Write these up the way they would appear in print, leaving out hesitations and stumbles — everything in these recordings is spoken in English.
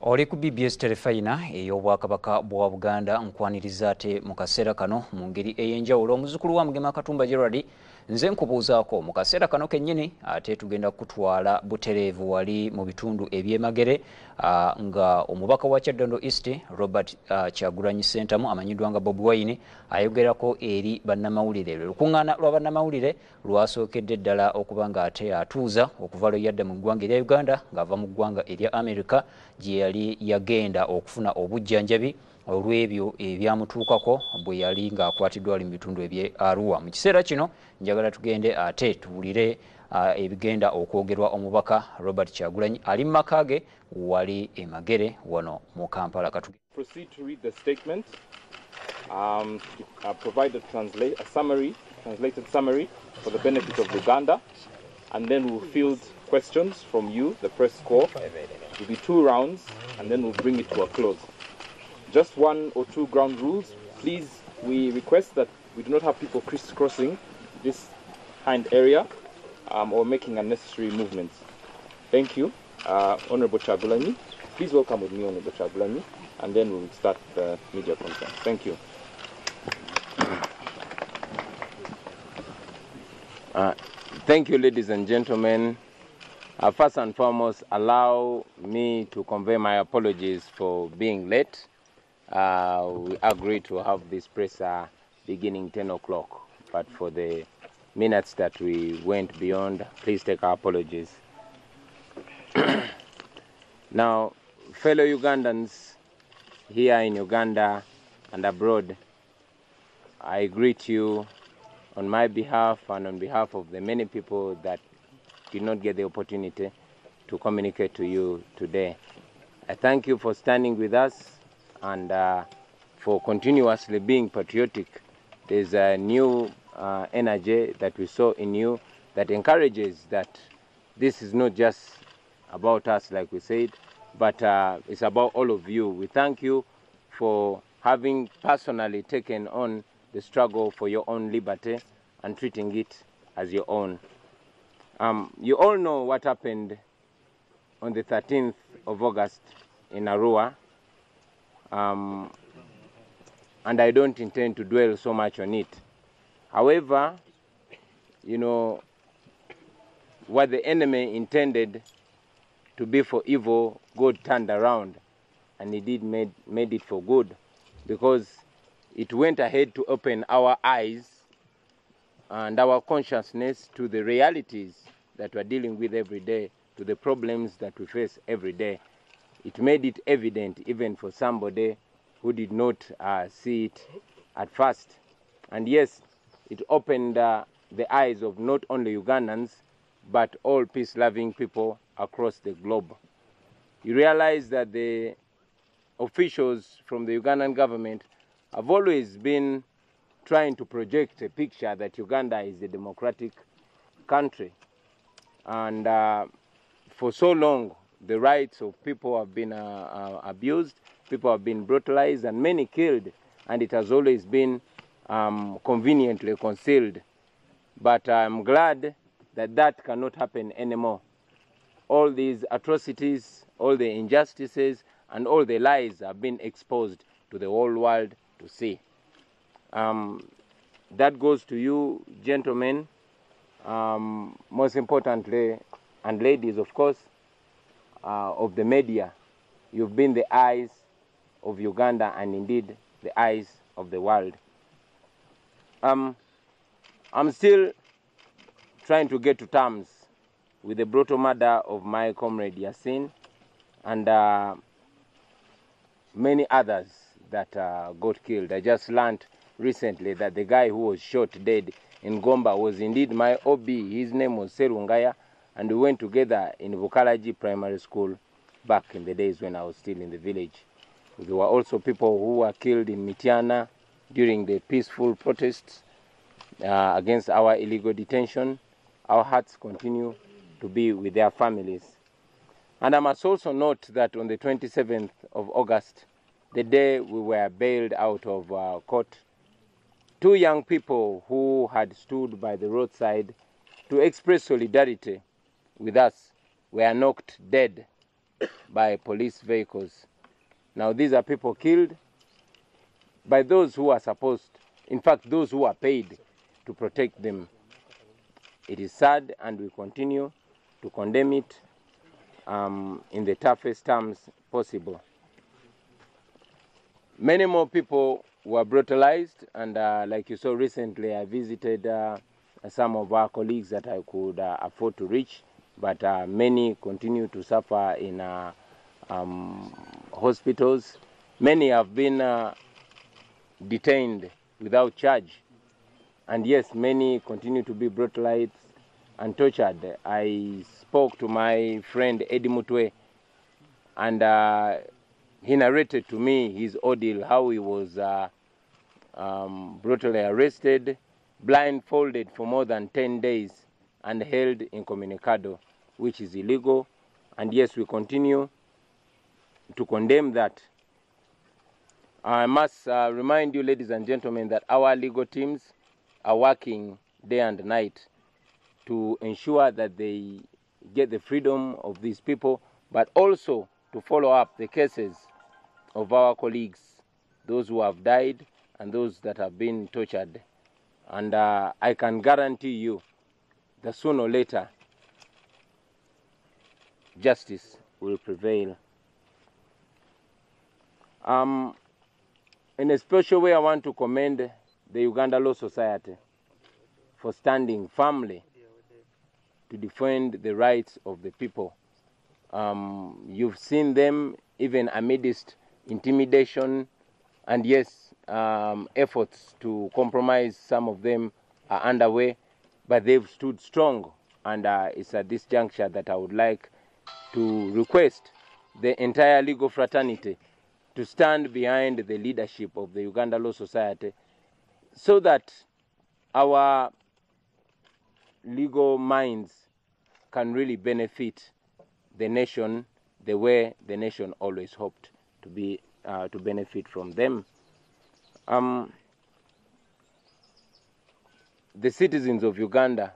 Oli ku BBS terefayina ey'obwakabaka bwa Buganda nkwaniriza ate mu kaseera kano mu ngeri ey'enjawulo. Omuzukulu wa Mugema Katumba Gerald nze nkubuuzaako mu kaseera kano kennyini ate tugenda kutwala butereevu wali mu bitundu eby'emagere nga omubaka wa Kyaddondo East Robert Kyagulanyi Ssentamu amanyiddwa nga Bobi Wine ayogerako eri bannamawulire. Lukuŋŋaana lwa bannamawulire lwasookedde ddala okuba nga ate atuuza okuva lwe yadda mu ggwanga erya Uganda ng'ava mu ggwanga erya America gye yali yagenda okufuna obujjanjabi olw'ebyo ebyamutuukako bwe yali ng'akwatiddwa ali mu bitundu eby'e Arua. Mu kiseera kino njagala tugende ate tuwulire ebigenda okwogerwa omubaka Robert Kyagulanyi ali mu maka ge wali e Magere wano mu Kampala. Proceed to read the statement. Provide a translated summary for the benefit of Uganda, and then we'll field questions from you, the press corps. It will be 2 rounds, and then we'll bring it to a close. Just 1 or 2 ground rules. Please, we request that we do not have people crisscrossing this hind area or making unnecessary movements. Thank you, Honorable Kyagulanyi. Please welcome with me, Honorable Kyagulanyi, and then we'll start the media conference. Thank you. Thank you, ladies and gentlemen. First and foremost, allow me to convey my apologies for being late. We agreed to have this presser beginning 10 o'clock, but for the minutes that we went beyond, please take our apologies. Now, fellow Ugandans here in Uganda and abroad, I greet you on my behalf and on behalf of the many people that did not get the opportunity to communicate to you today. I thank you for standing with us and for continuously being patriotic. There's a new energy that we saw in you that encourages that this is not just about us, like we said, but it's about all of you. We thank you for having personally taken on the struggle for your own liberty and treating it as your own. You all know what happened on the 13th of August in Arua, and I don't intend to dwell so much on it. However, you know, what the enemy intended to be for evil, God turned around, and he did made it for good, because it went ahead to open our eyes and our consciousness to the realities that we're dealing with every day, to the problems that we face every day. It made it evident even for somebody who did not see it at first. And yes, it opened the eyes of not only Ugandans, but all peace-loving people across the globe. You realize that the officials from the Ugandan government have always been trying to project a picture that Uganda is a democratic country. And for so long, the rights of people have been abused, people have been brutalized, and many killed, and it has always been conveniently concealed. But I'm glad that that cannot happen anymore. All these atrocities, all the injustices, and all the lies have been exposed to the whole world to see. That goes to you, gentlemen, most importantly, and ladies, of course, of the media. You've been the eyes of Uganda and indeed the eyes of the world. I'm still trying to get to terms with the brutal murder of my comrade Yasin and many others that got killed. I just learned recently that the guy who was shot dead in Gomba was indeed my OB. His name was Serungaya, and we went together in Bukalaji Primary School back in the days when I was still in the village. There were also people who were killed in Mitiana during the peaceful protests against our illegal detention. Our hearts continue to be with their families. And I must also note that on the 27th of August, the day we were bailed out of court, 2 young people who had stood by the roadside to express solidarity with us were knocked dead by police vehicles. Now these are people killed by those who are supposed, in fact those who are paid to protect them. It is sad, and we continue to condemn it in the toughest terms possible. Many more people were brutalized, and like you saw recently, I visited some of our colleagues that I could afford to reach, but many continue to suffer in hospitals. Many have been detained without charge, and yes, many continue to be brutalized and tortured. I spoke to my friend Eddie Mutwe, and he narrated to me his ordeal, how he was brutally arrested, blindfolded for more than 10 days, and held incommunicado, which is illegal. And yes, we continue to condemn that. I must remind you, ladies and gentlemen, that our legal teams are working day and night to ensure that they get the freedom of these people, but also to follow up the cases of our colleagues, those who have died and those that have been tortured. And I can guarantee you that sooner or later, justice will prevail. In a special way, I want to commend the Uganda Law Society for standing firmly to defend the rights of the people. You've seen them even amidst intimidation, and yes, efforts to compromise some of them are underway, but they've stood strong. And it's at this juncture that I would like to request the entire legal fraternity to stand behind the leadership of the Uganda Law Society, so that our legal minds can really benefit the nation the way the nation always hoped to be to benefit from them. The citizens of Uganda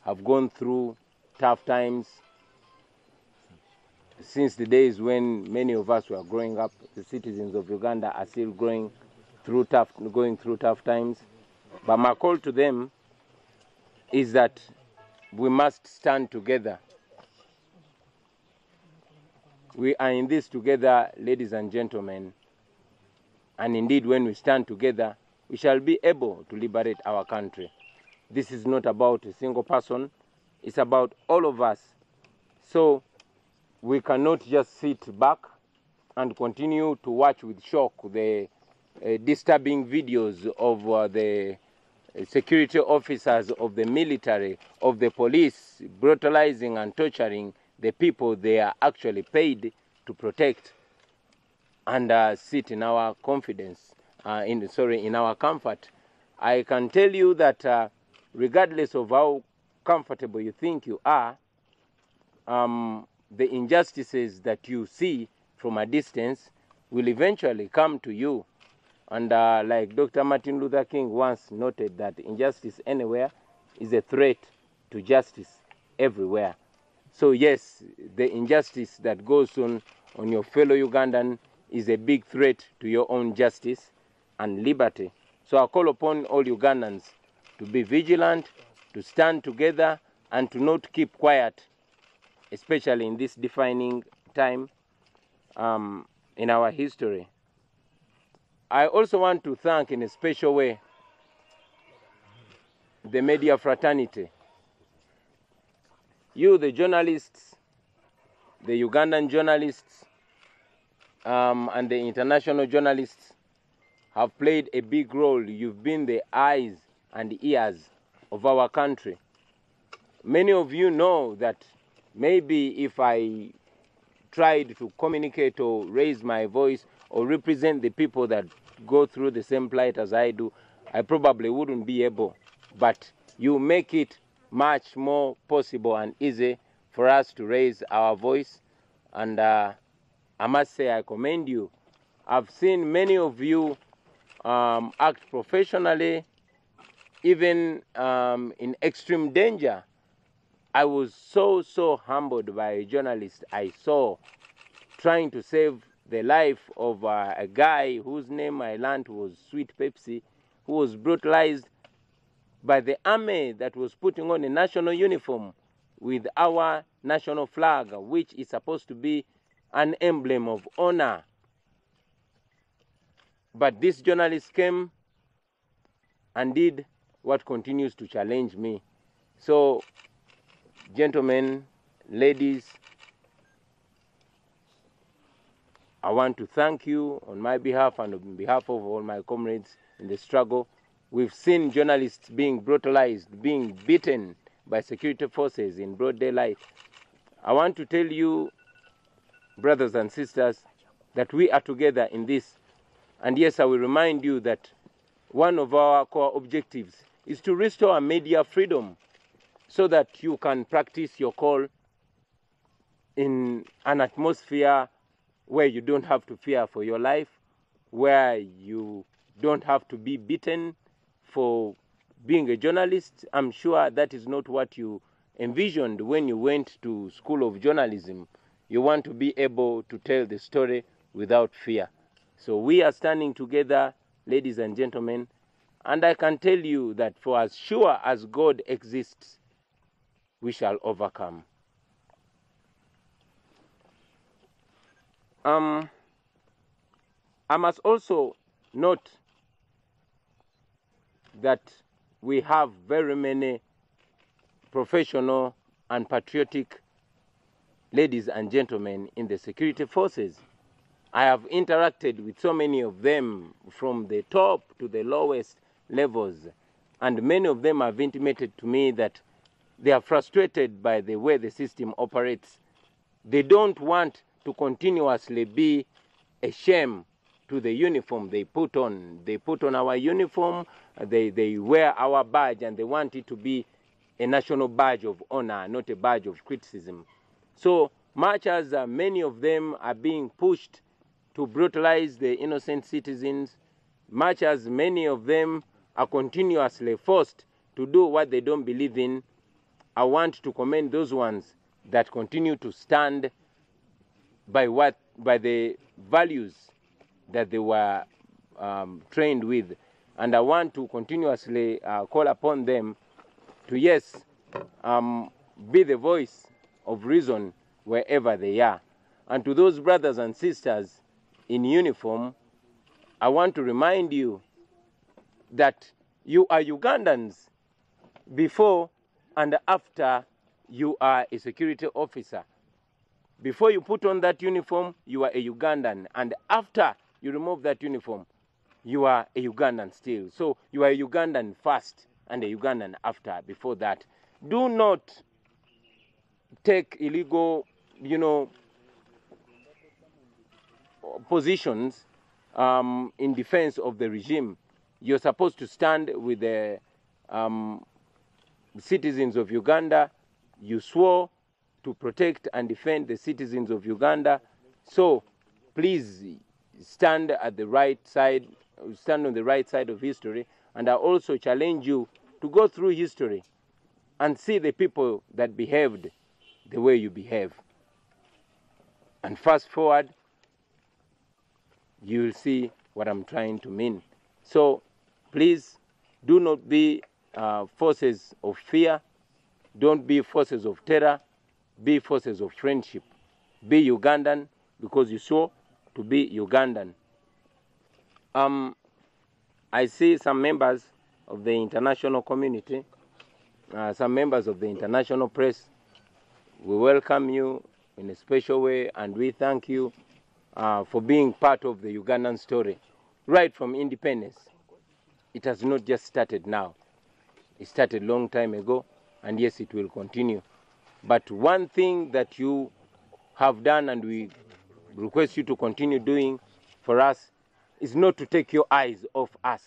have gone through tough times since the days when many of us were growing up. The citizens of Uganda are still going through tough times. But my call to them is that we must stand together. We are in this together, ladies and gentlemen. And indeed, when we stand together, we shall be able to liberate our country. This is not about a single person. It's about all of us. So we cannot just sit back and continue to watch with shock the disturbing videos of the security officers of the military, of the police, brutalizing and torturing the people they are actually paid to protect, and sit in our confidence, in our comfort. I can tell you that regardless of how comfortable you think you are, the injustices that you see from a distance will eventually come to you. And like Dr. Martin Luther King once noted, that injustice anywhere is a threat to justice everywhere. So yes, the injustice that goes on your fellow Ugandan is a big threat to your own justice and liberty. So I call upon all Ugandans to be vigilant, to stand together, and to not keep quiet, especially in this defining time in our history. I also want to thank in a special way the media fraternity. You, the journalists, the Ugandan journalists, and the international journalists have played a big role. You've been the eyes and ears of our country. Many of you know that maybe if I tried to communicate or raise my voice or represent the people that go through the same plight as I do, I probably wouldn't be able. But you make it much more possible and easy for us to raise our voice. And I must say, I commend you. I've seen many of you act professionally, even in extreme danger. I was so humbled by a journalist I saw trying to save the life of a guy whose name I learned was Sweet Pepsi, who was brutalized by the army that was putting on a national uniform with our national flag, which is supposed to be an emblem of honor. But this journalist came and did what continues to challenge me. So, gentlemen, ladies, I want to thank you on my behalf and on behalf of all my comrades in the struggle. We've seen journalists being brutalized, being beaten by security forces in broad daylight. I want to tell you, brothers and sisters, that we are together in this. And yes, I will remind you that one of our core objectives is to restore media freedom so that you can practice your call in an atmosphere where you don't have to fear for your life, where you don't have to be beaten for being a journalist. I'm sure that is not what you envisioned when you went to School of Journalism. You want to be able to tell the story without fear. So we are standing together, ladies and gentlemen, and I can tell you that for as sure as God exists, we shall overcome. I must also note that we have very many professional and patriotic ladies and gentlemen in the security forces. I have interacted with so many of them from the top to the lowest levels, and many of them have intimated to me that they are frustrated by the way the system operates. They don't want to continuously be a shame to the uniform they put on. They put on our uniform, they wear our badge, and they want it to be a national badge of honor, not a badge of criticism. So much as many of them are being pushed to brutalize the innocent citizens, much as many of them are continuously forced to do what they don't believe in, I want to commend those ones that continue to stand by the values that they were trained with. And I want to continuously call upon them to, yes, be the voice of reason wherever they are. And to those brothers and sisters in uniform, I want to remind you that you are Ugandans before and after you are a security officer. Before you put on that uniform, you are a Ugandan. And after you remove that uniform, you are a Ugandan still. So you are a Ugandan first and a Ugandan after, before that. Do not take illegal, positions in defense of the regime. You're supposed to stand with the citizens of Uganda. You swore to protect and defend the citizens of Uganda. So please stand at the right side, stand on the right side of history. And I also challenge you to go through history and see the people that behaved the way you behave. And fast forward, you'll see what I'm trying to mean. So please do not be forces of fear. Don't be forces of terror. Be forces of friendship. Be Ugandan because you swore to be Ugandan. I see some members of the international community, some members of the international press. We welcome you in a special way, and we thank you for being part of the Ugandan story right from independence. It has not just started now. It started a long time ago, and yes, it will continue. But one thing that you have done, and we request you to continue doing for us, is not to take your eyes off us.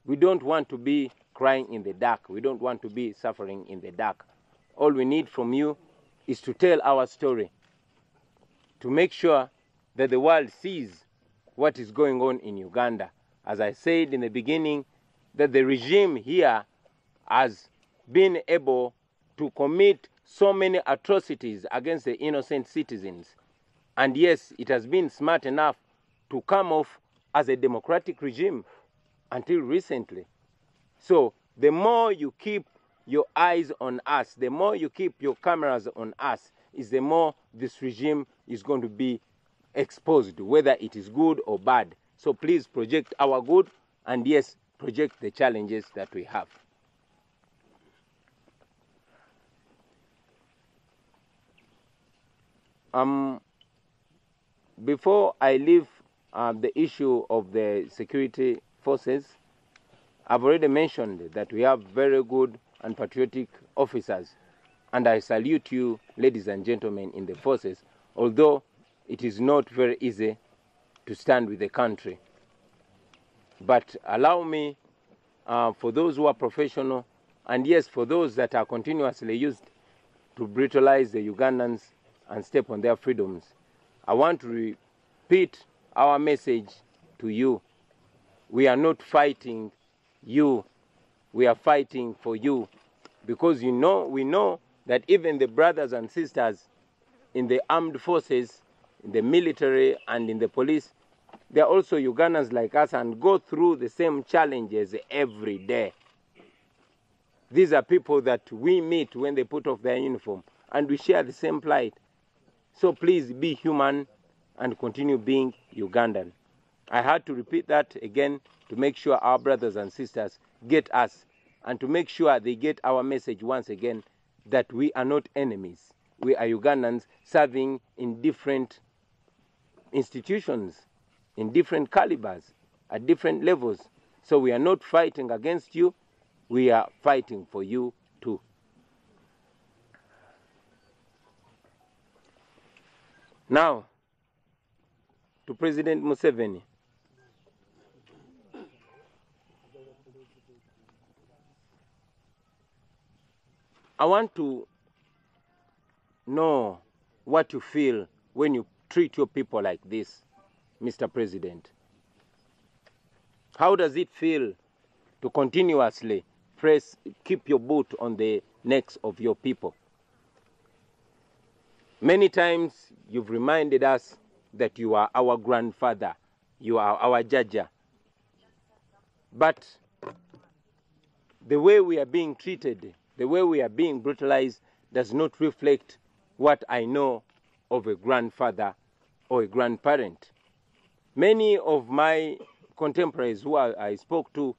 We don't want to be crying in the dark. We don't want to be suffering in the dark. All we need from you is to tell our story, to make sure that the world sees what is going on in Uganda. As I said in the beginning, that the regime here has been able to commit so many atrocities against the innocent citizens. And yes, it has been smart enough to come off as a democratic regime until recently. So the more you keep your eyes on us, the more you keep your cameras on us, is the more this regime is going to be exposed, whether it is good or bad. So please project our good, and yes, project the challenges that we have. Before I leave the issue of the security forces, I've already mentioned that we have very good and patriotic officers, and I salute you, ladies and gentlemen, in the forces, although it is not very easy to stand with the country. But allow me, for those who are professional, and yes, for those that are continuously used to brutalize the Ugandans and step on their freedoms, I want to repeat our message to you. We are not fighting you, we are fighting for you, because we know that even the brothers and sisters in the armed forces, in the military and in the police, they are also Ugandans like us and go through the same challenges every day. These are people that we meet when they put off their uniform, and we share the same plight. So please be human and continue being Ugandan. I had to repeat that again to make sure our brothers and sisters get us, and to make sure they get our message once again that we are not enemies. We are Ugandans serving in different institutions, in different calibers, at different levels. So we are not fighting against you, we are fighting for you too. Now, to President Museveni. I want to know what you feel when you treat your people like this, Mr. President. How does it feel to continuously keep your boot on the necks of your people? Many times you've reminded us that you are our grandfather, you are our Jaja. But the way we are being treated, the way we are being brutalized, does not reflect what I know of a grandfather or a grandparent. Many of my contemporaries who I spoke to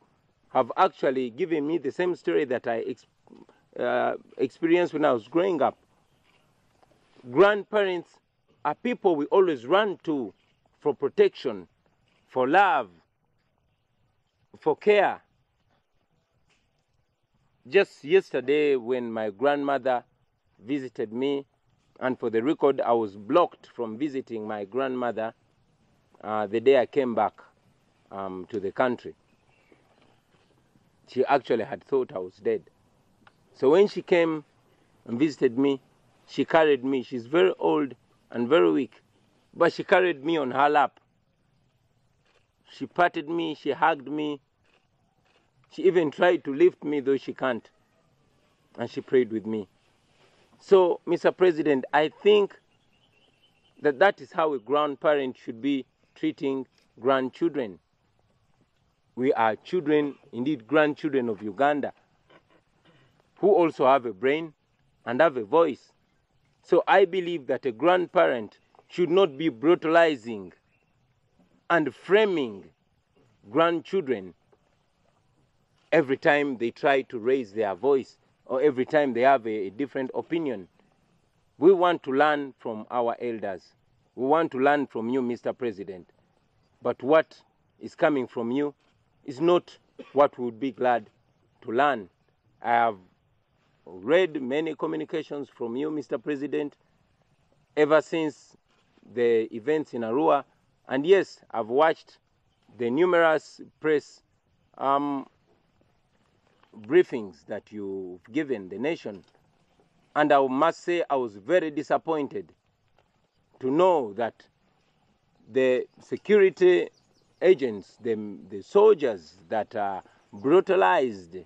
have actually given me the same story that I experienced when I was growing up. Grandparents are people we always run to for protection, for love, for care. Just yesterday when my grandmother visited me, and for the record, I was blocked from visiting my grandmother the day I came back to the country. She actually had thought I was dead. So when she came and visited me, she carried me. She's very old and very weak, but she carried me on her lap. She patted me, she hugged me. She even tried to lift me, though she can't. And she prayed with me. So, Mr. President, I think that that is how a grandparent should be treating grandchildren. We are children, indeed grandchildren of Uganda, who also have a brain and have a voice. So I believe that a grandparent should not be brutalizing and framing grandchildren every time they try to raise their voice or every time they have a different opinion. We want to learn from our elders. We want to learn from you, Mr. President. But what is coming from you is not what we would be glad to learn. I have read many communications from you, Mr. President, ever since the events in Arua. And yes, I've watched the numerous press briefings that you've given the nation. And I must say I was very disappointed to know that the security agents, the soldiers that brutalized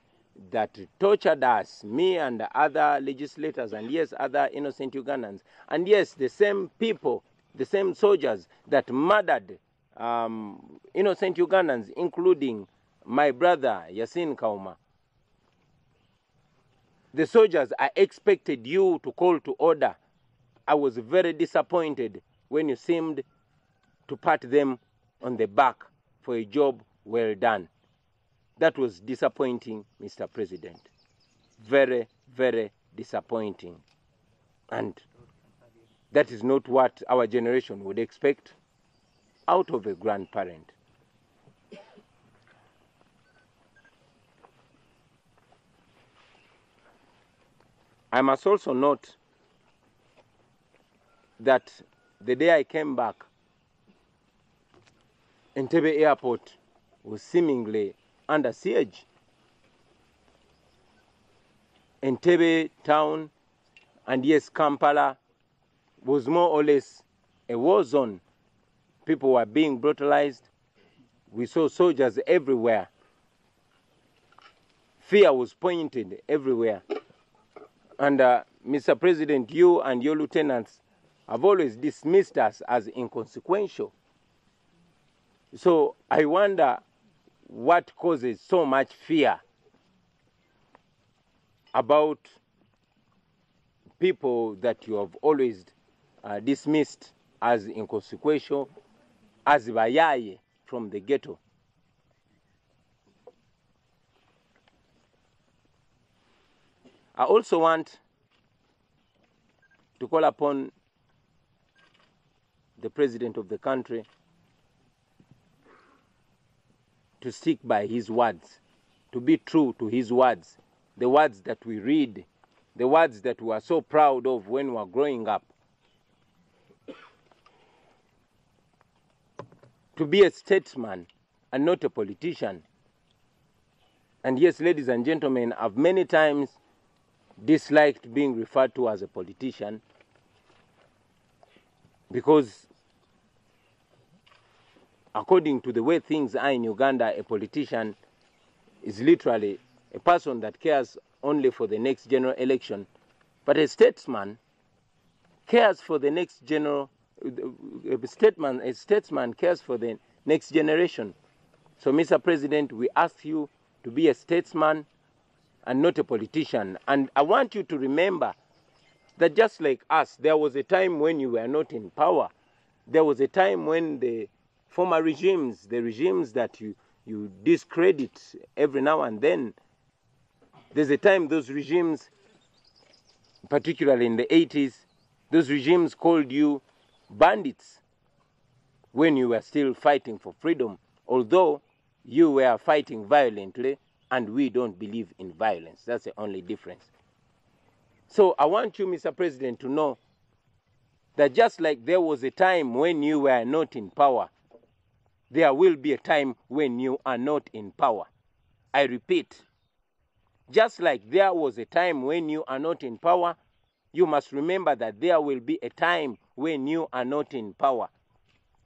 that tortured us, me and other legislators, and yes, other innocent Ugandans, and yes, the same people, the same soldiers that murdered innocent Ugandans, including my brother Yasin Kauma. The soldiers, I expected you to call to order. I was very disappointed when you seemed to pat them on the back for a job well done. That was disappointing, Mr. President. Very, very disappointing. And that is not what our generation would expect out of a grandparent. I must also note that the day I came back, Entebbe Airport was seemingly under siege. Entebbe town, and yes, Kampala, was more or less a war zone. People were being brutalized. We saw soldiers everywhere. Fear was pointed everywhere. And Mr. President, you and your lieutenants have always dismissed us as inconsequential. So I wonder what causes so much fear about people that you have always dismissed as inconsequential, as bayaye from the ghetto. I also want to call upon the president of the country to stick by his words, to be true to his words, the words that we read, the words that we are so proud of when we were growing up. To be a statesman and not a politician. And yes, ladies and gentlemen, I've many times disliked being referred to as a politician, because according to the way things are in Uganda, a politician is literally a person that cares only for the next general election. But a statesman cares for the next general, a statesman cares for the next generation. So, Mr. President, we ask you to be a statesman and not a politician. And I want you to remember that just like us, there was a time when you were not in power. There was a time when the former regimes, the regimes that you discredit every now and then, there's a time those regimes, particularly in the 80s, those regimes called you bandits when you were still fighting for freedom, although you were fighting violently, and we don't believe in violence. That's the only difference. So I want you, Mr. President, to know that just like there was a time when you were not in power, there will be a time when you are not in power. I repeat, just like there was a time when you are not in power, you must remember that there will be a time when you are not in power.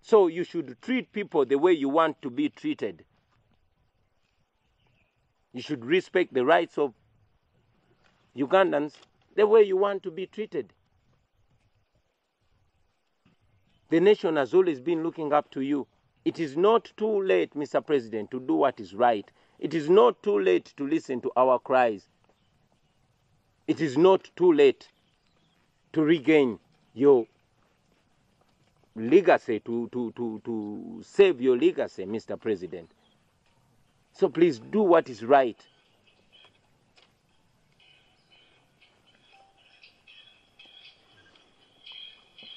So you should treat people the way you want to be treated. You should respect the rights of Ugandans the way you want to be treated. The nation has always been looking up to you. It is not too late, Mr. President, to do what is right. It is not too late to listen to our cries. It is not too late to regain your legacy, to save your legacy, Mr. President. So please do what is right.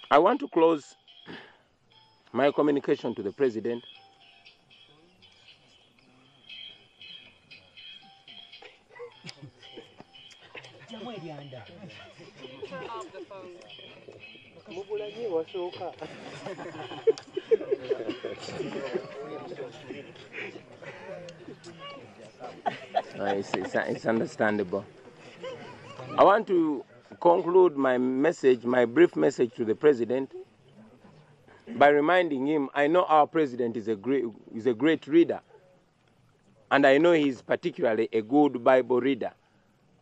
I want to close my communication to the President it's understandable. I want to conclude my message, my brief message to the President, by reminding him, I know our President is a great reader. and I know he's particularly a good Bible reader.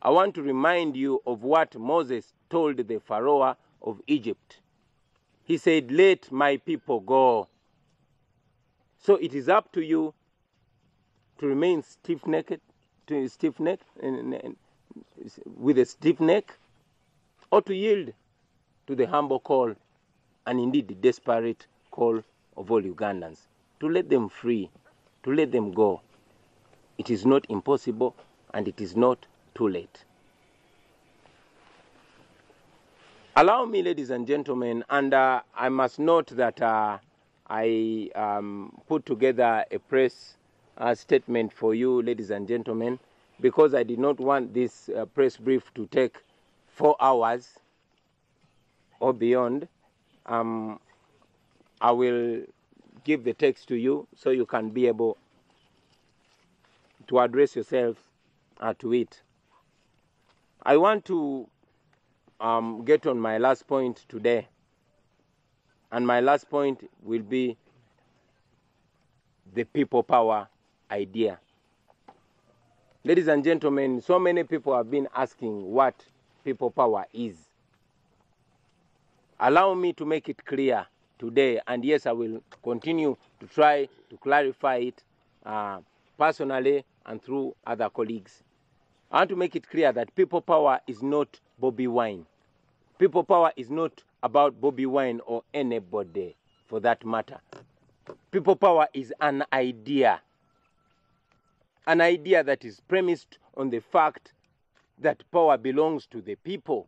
I want to remind you of what Moses told the Pharaoh of Egypt. He said, "Let my people go." So it is up to you to remain stiff-necked, with a stiff neck, or to yield to the humble call, and indeed the desperate call of all Ugandans, to let them free, to let them go. It is not impossible, and it is not too late. Allow me, ladies and gentlemen, and I must note that I put together a press statement for you, ladies and gentlemen, because I did not want this press brief to take 4 hours or beyond. I will give the text to you so you can be able to address yourself to it. I want to get on my last point today, and my last point will be the people power idea. Ladies and gentlemen, so many people have been asking what people power is. Allow me to make it clear today, and yes, I will continue to try to clarify it personally and through other colleagues. I want to make it clear that people power is not Bobi Wine. People power is not about Bobi Wine or anybody for that matter. People power is an idea that is premised on the fact that power belongs to the people.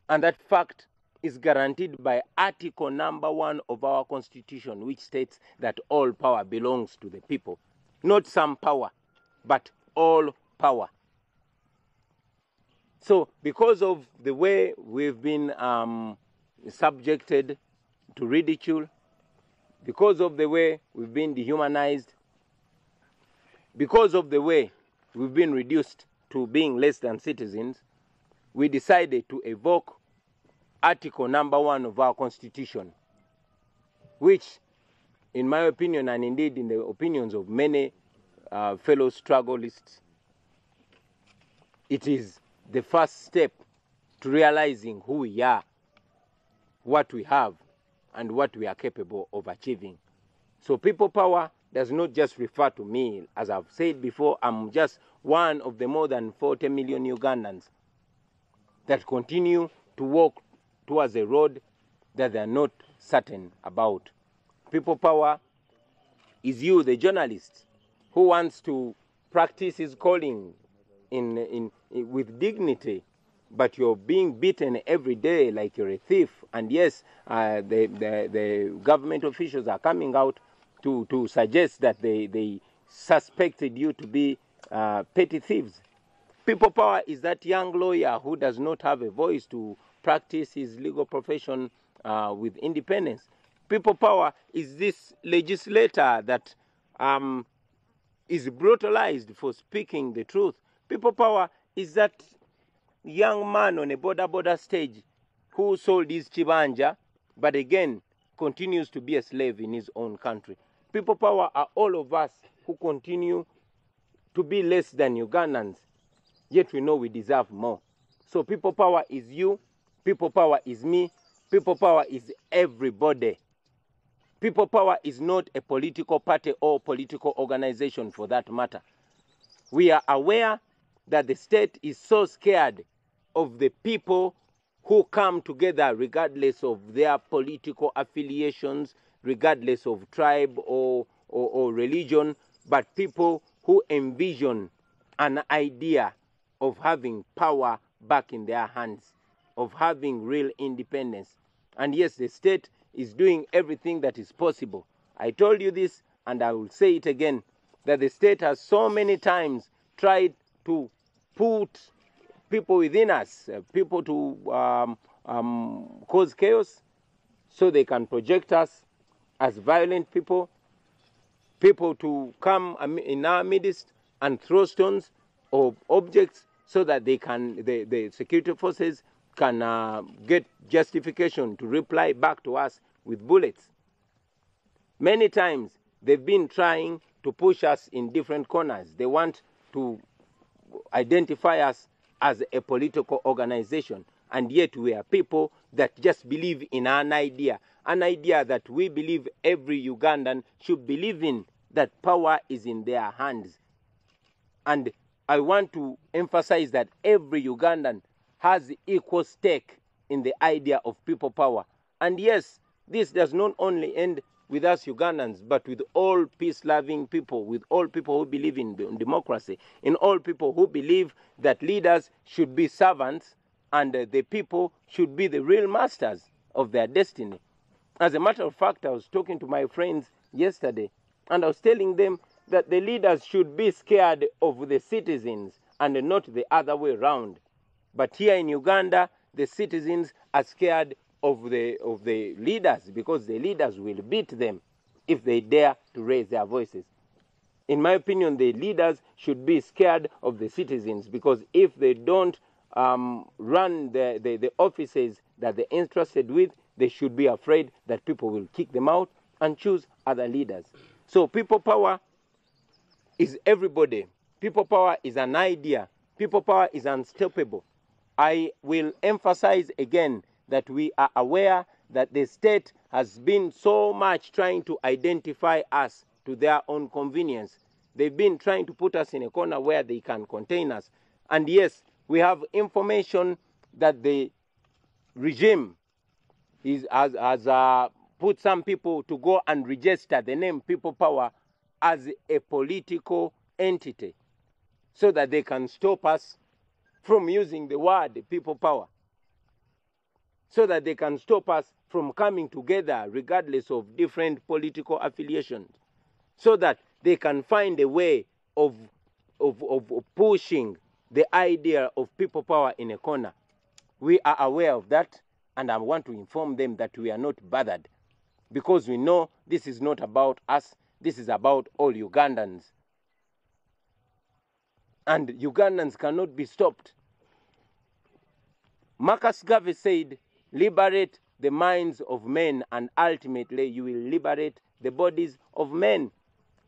And that fact is guaranteed by Article number 1 of our Constitution, which states that all power belongs to the people. Not some power, but all power. So because of the way we've been subjected to ridicule, because of the way we've been dehumanized, because of the way we've been reduced to being less than citizens, we decided to evoke Article number 1 of our Constitution, which, in my opinion, and indeed in the opinions of many fellow struggleists, it is the first step to realizing who we are, what we have, and what we are capable of achieving. So people power does not just refer to me. As I've said before, I'm just one of the more than 40 million Ugandans that continue to walk towards a road that they're not certain about. People power is you, the journalist, who wants to practice his calling with dignity, but you're being beaten every day like you're a thief. And yes, the government officials are coming out to suggest that they suspected you to be petty thieves. People power is that young lawyer who does not have a voice to practice his legal profession with independence. People power is this legislator that is brutalized for speaking the truth. People power is that young man on a border stage who sold his chibanja, but again continues to be a slave in his own country. People power are all of us who continue to be less than Ugandans, yet we know we deserve more. So people power is you, people power is me, people power is everybody. People power is not a political party or political organization for that matter. We are aware that the state is so scared of the people who come together regardless of their political affiliations, regardless of tribe or religion, but people who envision an idea of having power back in their hands, of having real independence. And yes, the state is doing everything that is possible. I told you this, and I will say it again, that the state has so many times tried to put people within us, people to cause chaos so they can project us as violent people, people to come in our midst and throw stones or objects so that they can, the security forces can get justification to reply back to us with bullets. Many times they've been trying to push us in different corners. They want to identify us as a political organization, and yet we are people that just believe in an idea that we believe every Ugandan should believe in, that power is in their hands. And I want to emphasize that every Ugandan has equal stake in the idea of people power. And yes, this does not only end with us Ugandans, but with all peace-loving people, with all people who believe in democracy, in all people who believe that leaders should be servants and the people should be the real masters of their destiny. As a matter of fact, I was talking to my friends yesterday, and I was telling them that the leaders should be scared of the citizens and not the other way around. But here in Uganda, the citizens are scared of the leaders, because the leaders will beat them if they dare to raise their voices. In my opinion, the leaders should be scared of the citizens, because if they don't run the offices that they're interested with, they should be afraid that people will kick them out and choose other leaders. So people power is everybody. People power is an idea. People power is unstoppable. I will emphasize again that we are aware that the state has been so much trying to identify us to their own convenience. They've been trying to put us in a corner where they can contain us. And yes, we have information that the regime has put some people to go and register the name People Power as a political entity, so that they can stop us from using the word people power, so that they can stop us from coming together regardless of different political affiliations, so that they can find a way of pushing the idea of people power in a corner. We are aware of that, and I want to inform them that we are not bothered, because we know this is not about us, this is about all Ugandans. And Ugandans cannot be stopped. Marcus Garvey said, liberate the minds of men and ultimately you will liberate the bodies of men.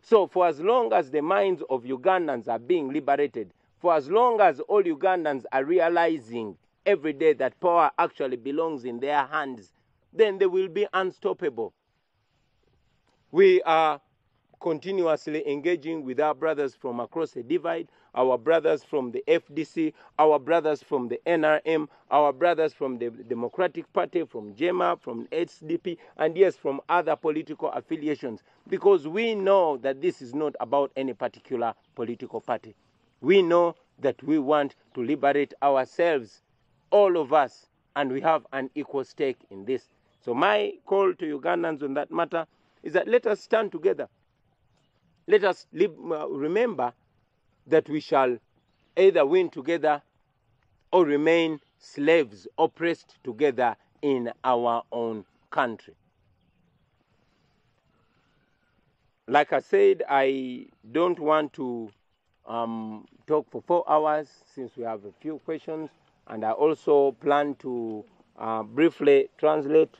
So for as long as the minds of Ugandans are being liberated, for as long as all Ugandans are realizing every day that power actually belongs in their hands, then they will be unstoppable. We are continuously engaging with our brothers from across the divide, our brothers from the FDC, our brothers from the NRM, our brothers from the Democratic Party, from JEMA, from SDP, and yes, from other political affiliations, because we know that this is not about any particular political party. We know that we want to liberate ourselves, all of us, and we have an equal stake in this. So my call to Ugandans on that matter is that let us stand together. Let us remember that we shall either win together or remain slaves, oppressed together in our own country. Like I said, I don't want to talk for 4 hours since we have a few questions, and I also plan to briefly translate.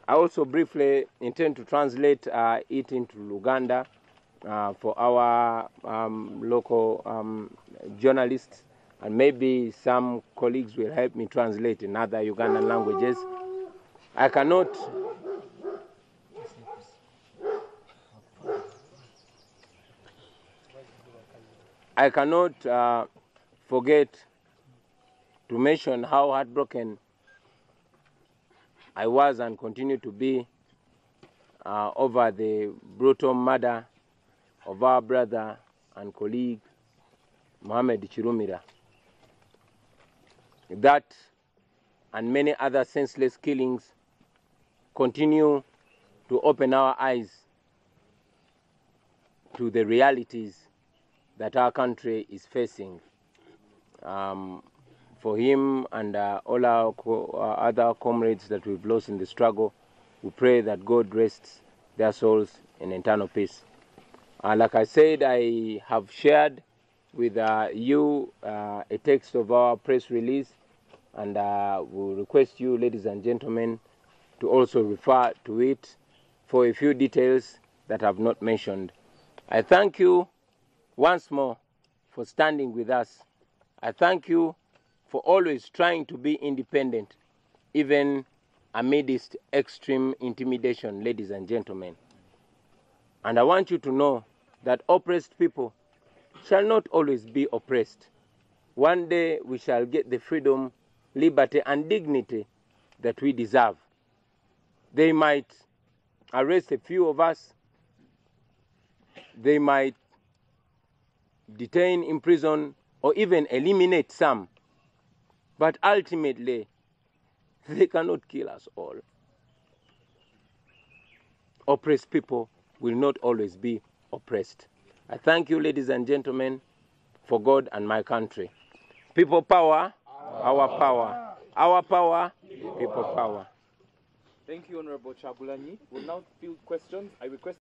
I also briefly intend to translate it into Luganda for our local journalists, and maybe some colleagues will help me translate in other Ugandan languages. I cannot forget to mention how heartbroken I was and continue to be over the brutal murder of our brother and colleague, Mohamed Chirumira. That and many other senseless killings continue to open our eyes to the realities that our country is facing. For him and all our other comrades that we've lost in the struggle, we pray that God rests their souls in eternal peace. Like I said, I have shared with you a text of our press release, and we request you, ladies and gentlemen, to also refer to it for a few details that I've not mentioned. I thank you once more for standing with us. I thank you for always trying to be independent, even amidst extreme intimidation, ladies and gentlemen. And I want you to know that oppressed people shall not always be oppressed. One day we shall get the freedom, liberty, and dignity that we deserve. They might arrest a few of us. They might detain, imprison, or even eliminate some. But ultimately, they cannot kill us all. Oppressed people will not always be oppressed. I thank you, ladies and gentlemen, for God and my country. People power, our power. Our power, people power. Thank you, Honorable Chabulanyi. We'll now field questions. I request